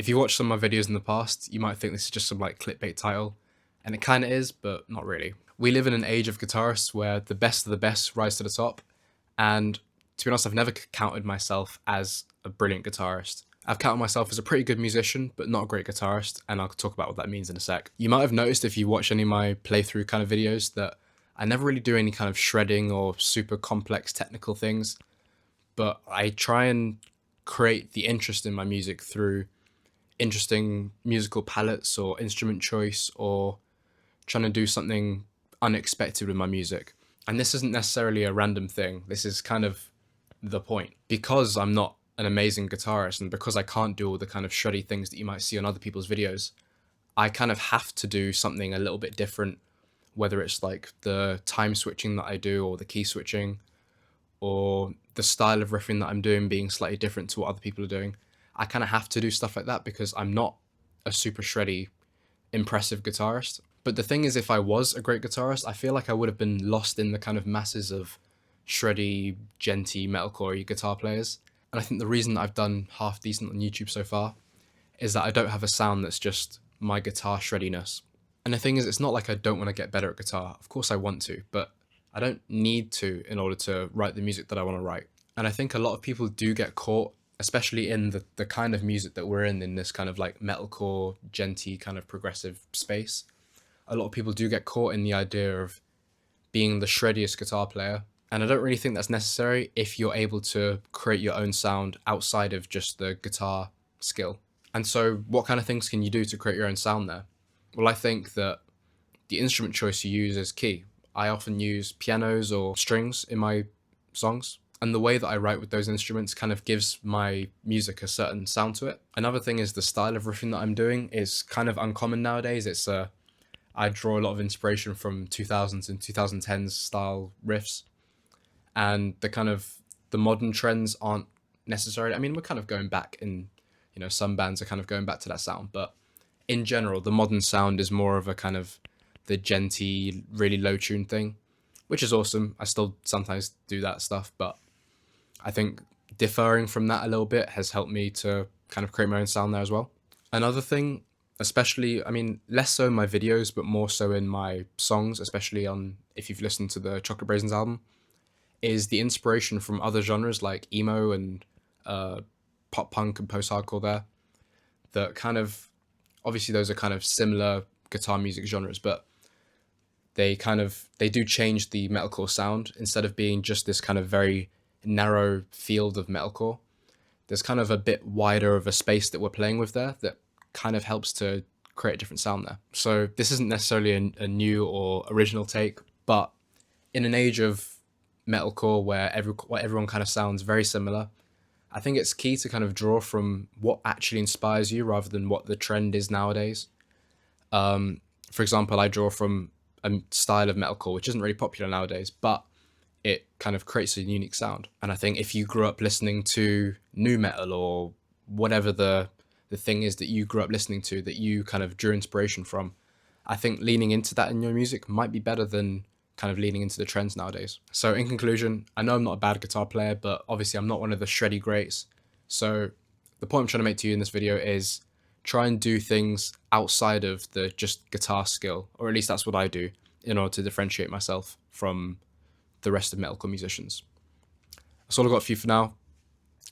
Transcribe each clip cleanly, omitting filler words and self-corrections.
If you watch some of my videos in the past, you might think this is just some like clickbait title, and it kind of is, but not really. We live in an age of guitarists where the best of the best rise to the top, and to be honest, I've never counted myself as a brilliant guitarist. I've counted myself as a pretty good musician, but not a great guitarist, and I'll talk about what that means in a sec. You might have noticed if you watch any of my playthrough kind of videos that I never really do any kind of shredding or super complex technical things, but I try and create the interest in my music through interesting musical palettes or instrument choice or trying to do something unexpected with my music. And this isn't necessarily a random thing. This is kind of the point. Because I'm not an amazing guitarist and because I can't do all the kind of shreddy things that you might see on other people's videos, I kind of have to do something a little bit different, whether it's like the time switching that I do or the key switching or the style of riffing that I'm doing being slightly different to what other people are doing. I kind of have to do stuff like that because I'm not a super shreddy, impressive guitarist. But the thing is, if I was a great guitarist, I feel like I would have been lost in the kind of masses of shreddy, djenty, metalcore guitar players. And I think the reason that I've done half decent on YouTube so far is that I don't have a sound that's just my guitar shreddiness. And the thing is, it's not like I don't want to get better at guitar. Of course I want to, but I don't need to in order to write the music that I want to write. And I think a lot of people do get caught, especially in the kind of music that we're in this kind of like metalcore, djenty kind of progressive space. A lot of people do get caught in the idea of being the shreddiest guitar player. And I don't really think that's necessary if you're able to create your own sound outside of just the guitar skill. And so what kind of things can you do to create your own sound there? Well, I think that the instrument choice you use is key. I often use pianos or strings in my songs, and the way that I write with those instruments kind of gives my music a certain sound to it. Another thing is the style of riffing that I'm doing is kind of uncommon nowadays. I draw a lot of inspiration from 2000s and 2010s style riffs, and the modern trends aren't necessarily, I mean, we're kind of going back in, some bands are kind of going back to that sound, but in general, the modern sound is more of a kind of the djenty, really low tune thing, which is awesome. I still sometimes do that stuff, but I think differing from that a little bit has helped me to kind of create my own sound there as well. Another thing, especially, I mean, less so in my videos, but more so in my songs, especially on, if you've listened to the Chocolate Raisins album, is the inspiration from other genres like emo and pop punk and post-hardcore there. That kind of, obviously those are kind of similar guitar music genres, but they do change the metalcore sound. Instead of being just this kind of very narrow field of metalcore, there's kind of a bit wider of a space that we're playing with there that kind of helps to create a different sound there. So this isn't necessarily a new or original take, but in an age of metalcore where everyone kind of sounds very similar, I think it's key to kind of draw from what actually inspires you rather than what the trend is nowadays. For example, I draw from a style of metalcore which isn't really popular nowadays, but it kind of creates a unique sound. And I think if you grew up listening to nu metal or whatever the thing is that you grew up listening to that you kind of drew inspiration from, I think leaning into that in your music might be better than kind of leaning into the trends nowadays. So in conclusion, I know I'm not a bad guitar player, but obviously I'm not one of the shreddy greats. So the point I'm trying to make to you in this video is try and do things outside of the just guitar skill, or at least that's what I do in order to differentiate myself from the rest of metalcore musicians. That's all I've got for you for now.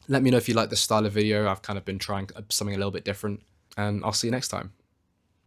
Let me know if you like this style of video. I've kind of been trying something a little bit different, and I'll see you next time.